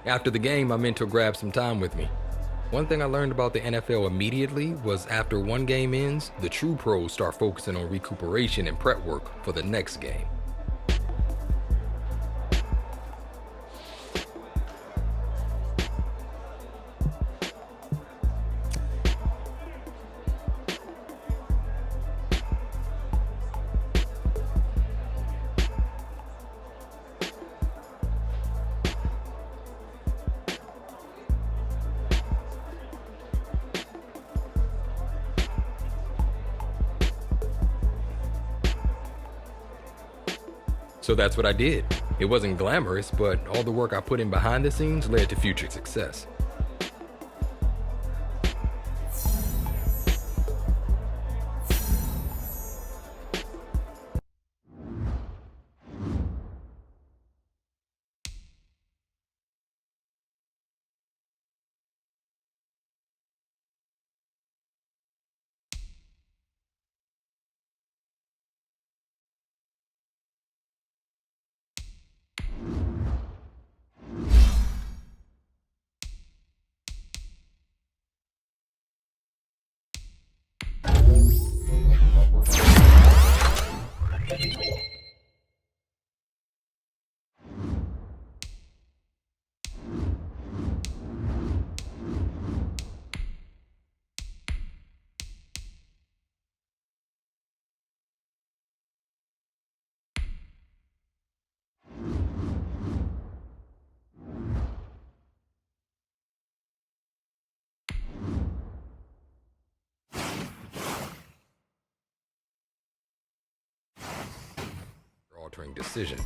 After the game, my mentor grabbed some time with me. One thing I learned about the NFL immediately was after one game ends, the true pros start focusing on recuperation and prep work for the next game. So that's what I did. It wasn't glamorous, but all the work I put in behind the scenes led to future success. Altering decision.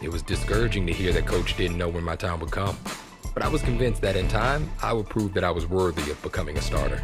It was discouraging to hear that coach didn't know when my time would come, but I was convinced that in time, I would prove that I was worthy of becoming a starter.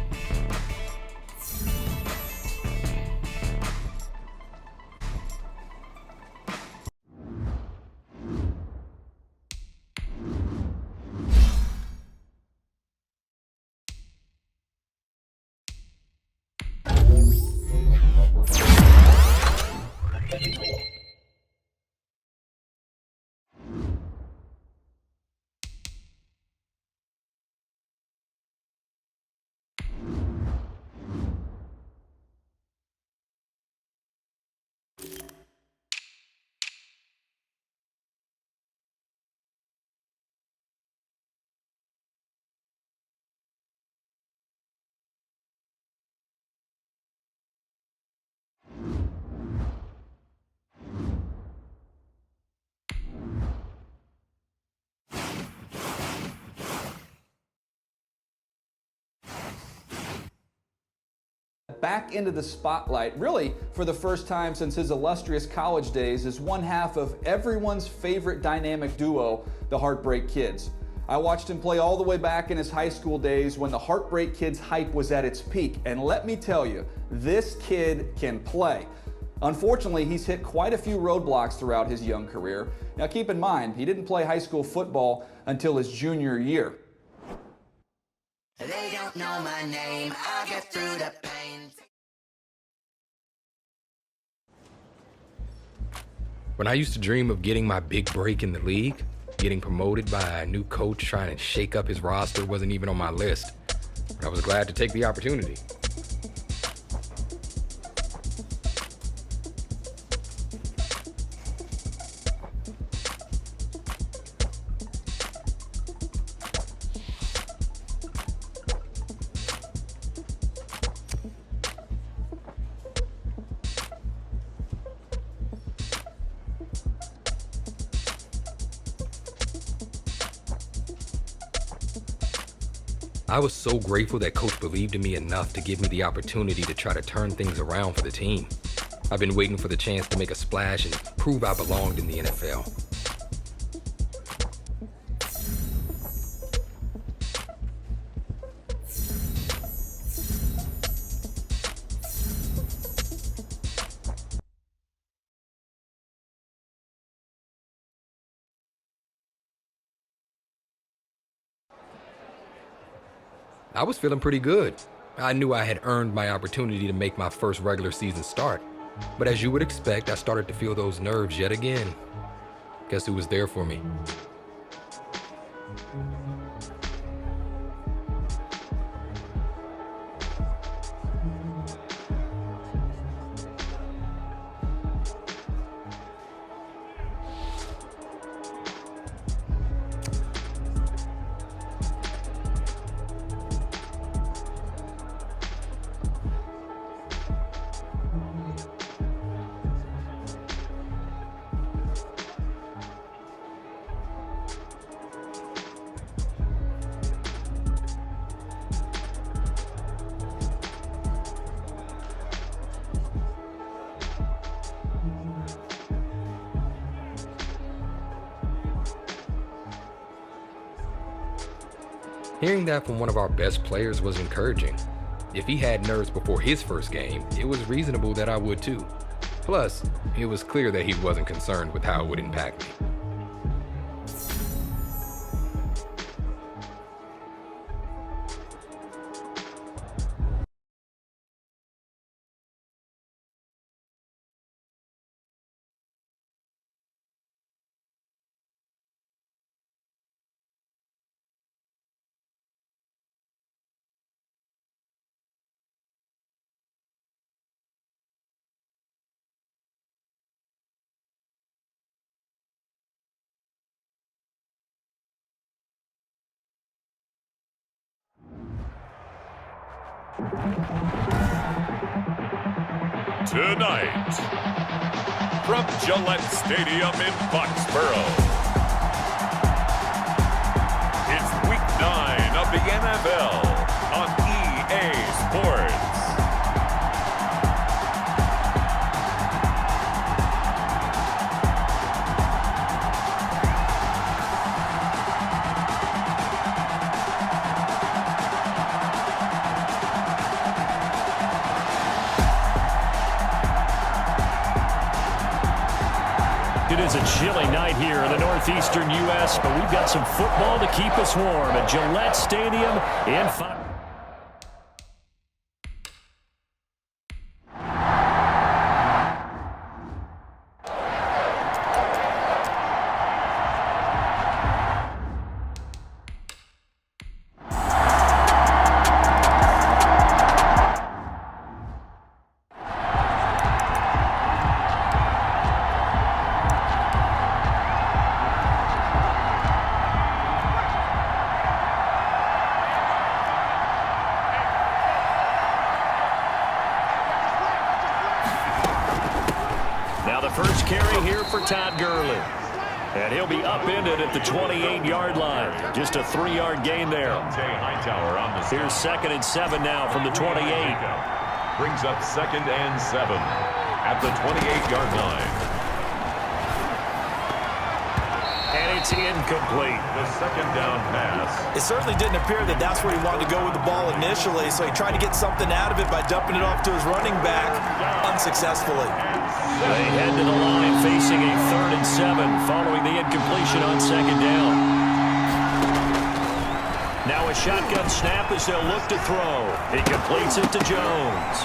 Back into the spotlight, really for the first time since his illustrious college days, as one half of everyone's favorite dynamic duo, the Heartbreak Kids. I watched him play all the way back in his high school days when the Heartbreak Kids hype was at its peak, and let me tell you, this kid can play. Unfortunately, he's hit quite a few roadblocks throughout his young career. Now keep in mind, he didn't play high school football until his junior year. They don't know my name, I'll get through the pain. When I used to dream of getting my big break in the league, getting promoted by a new coach trying to shake up his roster wasn't even on my list. But I was glad to take the opportunity. I was so grateful that Coach believed in me enough to give me the opportunity to try to turn things around for the team. I've been waiting for the chance to make a splash and prove I belonged in the NFL. I was feeling pretty good. I knew I had earned my opportunity to make my first regular season start. But as you would expect, I started to feel those nerves yet again. Guess who was there for me? Hearing that from one of our best players was encouraging. If he had nerves before his first game, it was reasonable that I would too. Plus, it was clear that he wasn't concerned with how it would impact me. Tonight, from Gillette Stadium in Foxborough, it's Week 9 of the NFL on EA Sports. It is a chilly night here in the northeastern U.S., but we've got some football to keep us warm at Gillette Stadium in Foxborough. Now the first carry here for Todd Gurley. And he'll be upended at the 28-yard line. Just a 3-yard gain there. Here's 2nd and 7 now from the 28. Brings up 2nd and 7 at the 28-yard line. And it's incomplete. The 2nd down pass. It certainly didn't appear that that's where he wanted to go with the ball initially, so he tried to get something out of it by dumping it off to his running back unsuccessfully. They head to the line facing a 3rd and 7 following the incompletion on 2nd down. Now a shotgun snap as they'll look to throw. He completes it to Jones.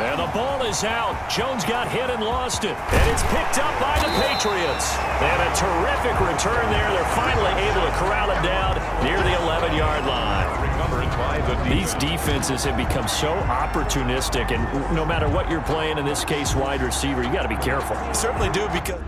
And the ball is out. Jones got hit and lost it. And it's picked up by the Patriots. And a terrific return there. They're finally able to corral it down near the 11-yard line. These defenses have become so opportunistic, and no matter what you're playing, in this case wide receiver, you got to be careful. You certainly do, because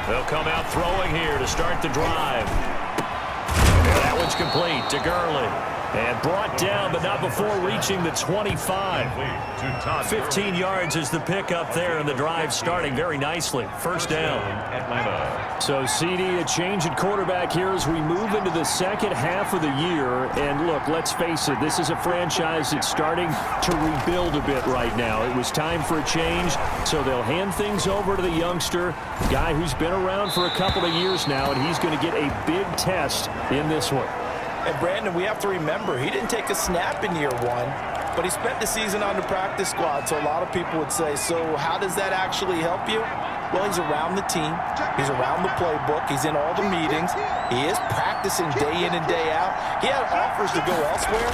they'll come out throwing here to start the drive. And that one's complete to Gurley. And brought down, but not before reaching the 25. 15 yards is the pickup there, and the drive starting very nicely. First down. So, CD, a change at quarterback here as we move into the second half of the year. And look, let's face it, this is a franchise that's starting to rebuild a bit right now. It was time for a change, so they'll hand things over to the youngster, a guy who's been around for a couple of years now, and he's going to get a big test in this one. And Brandon, we have to remember, he didn't take a snap in year one, but he spent the season on the practice squad, so a lot of people would say, so how does that actually help you? Well, he's around the team. He's around the playbook. He's in all the meetings. He is practicing day in and day out. He had offers to go elsewhere,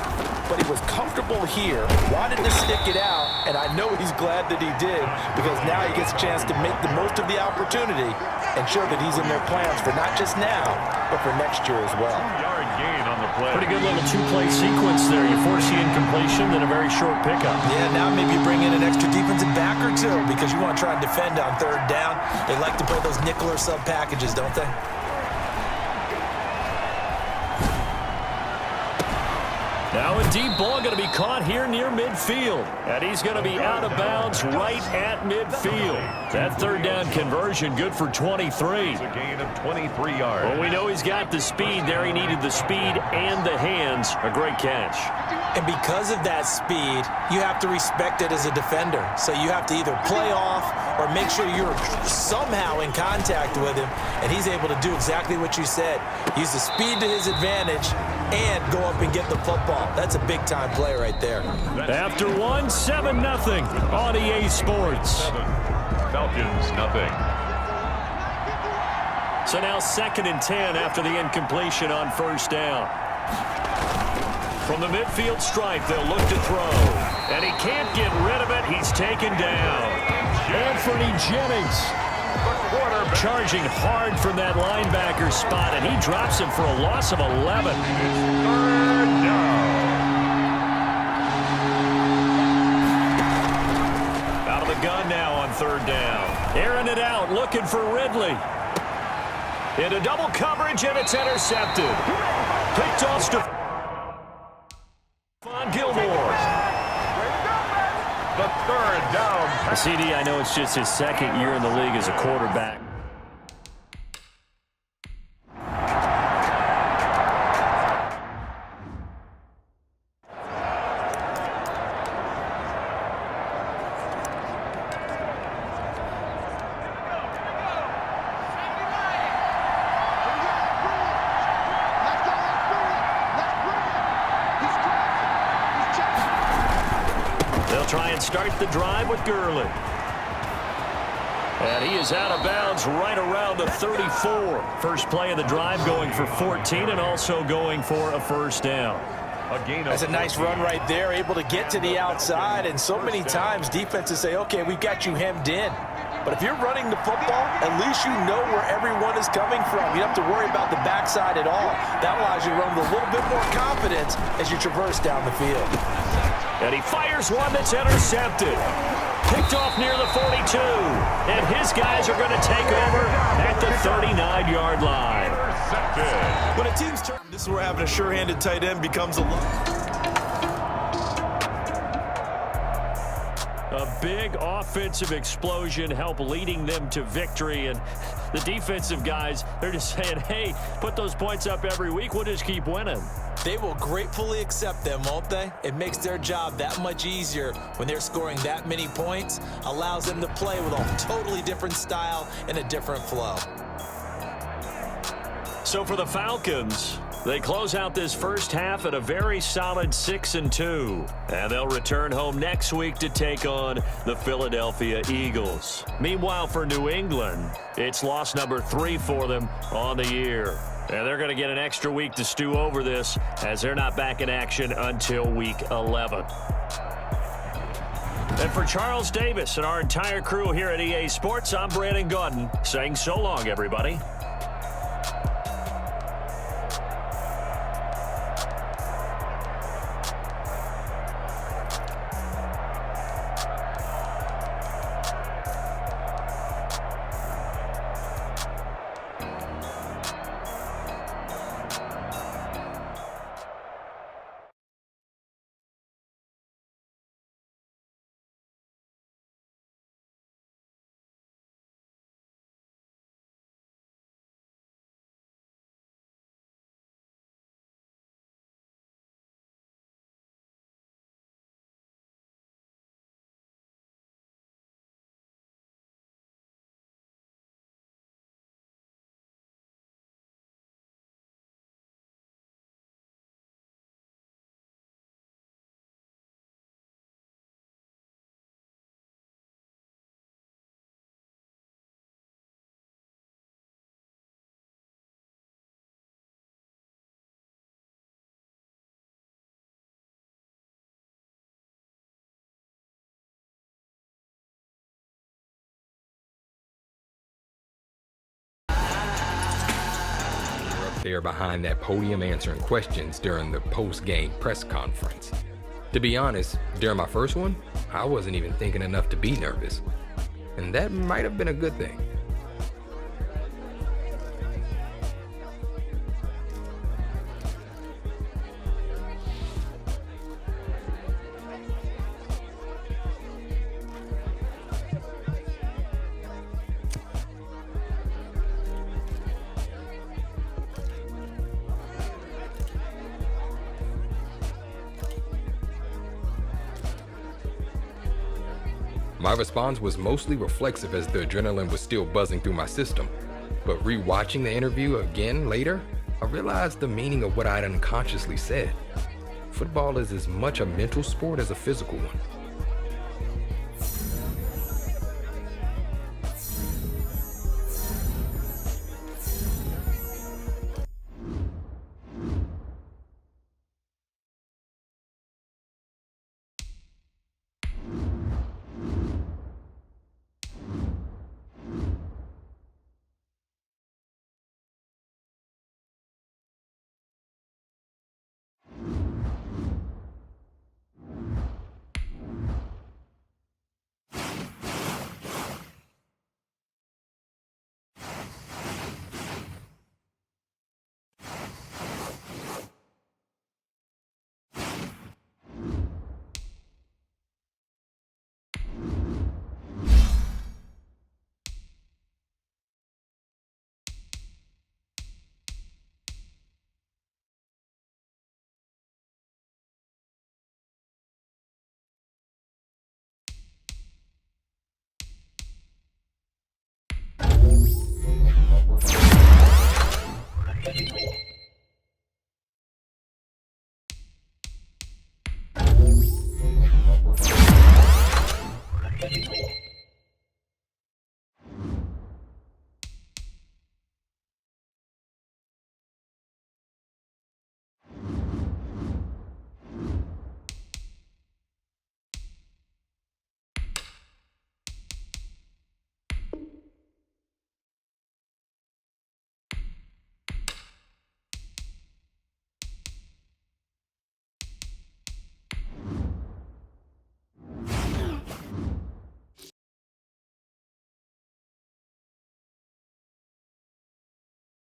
but he was comfortable here, wanted to stick it out, and I know he's glad that he did because now he gets a chance to make the most of the opportunity and show that he's in their plans for not just now, but for next year as well. Gain on the play. Pretty good little two-play sequence there. You force the incompletion, then a very short pickup. Yeah, now maybe you bring in an extra defensive back or two because you want to try and defend on third down. They like to play those nickel or sub packages, don't they? Now a deep ball going to be caught here near midfield. And he's going to be out of bounds right at midfield. That third down conversion good for 23. It's a gain of 23 yards. Well, we know he's got the speed there. He needed the speed and the hands. A great catch. And because of that speed, you have to respect it as a defender. So you have to either play off or make sure you're somehow in contact with him. And he's able to do exactly what you said. Use the speed to his advantage and go up and get the football. That's a big-time play right there. After 7-0 on EA Sports. Falcons, nothing. So now 2nd and 10 after the incompletion on first down. From the midfield stripe, they'll look to throw. And he can't get rid of it. He's taken down. Anthony Jennings charging hard from that linebacker spot, and he drops him for a loss of 11. Out of the gun now on third down. Airing it out, looking for Ridley. Into double coverage, and it's intercepted. Picked off Stephon Gilmore. The third down. CD, I know it's just his second year in the league as a quarterback. Try and start the drive with Gurley. And he is out of bounds right around the 34. First play of the drive going for 14 and also going for a first down. That's a nice run right there, able to get to the outside. And so many times defenses say, okay, we've got you hemmed in. But if you're running the football, at least you know where everyone is coming from. You don't have to worry about the backside at all. That allows you to run with a little bit more confidence as you traverse down the field. And he fires one that's intercepted. Picked off near the 42. And his guys are going to take over at the 39-yard line. When a team's turn, this is where having a sure-handed tight end becomes a big offensive explosion help leading them to victory. And the defensive guys, they're just saying, hey, put those points up every week. We'll just keep winning. They will gratefully accept them, won't they? It makes their job that much easier when they're scoring that many points. Allows them to play with a totally different style and a different flow. So for the Falcons, they close out this first half at a very solid 6-2. And they'll return home next week to take on the Philadelphia Eagles. Meanwhile, for New England, it's loss number 3 for them on the year. And they're going to get an extra week to stew over this as they're not back in action until week 11. And for Charles Davis and our entire crew here at EA Sports, I'm Brandon Gaudin saying so long, everybody. there behind that podium answering questions during the post-game press conference. To be honest, during my first one, I wasn't even thinking enough to be nervous. And that might have been a good thing. My response was mostly reflexive as the adrenaline was still buzzing through my system. But rewatching the interview again later, I realized the meaning of what I'd unconsciously said. Football is as much a mental sport as a physical one.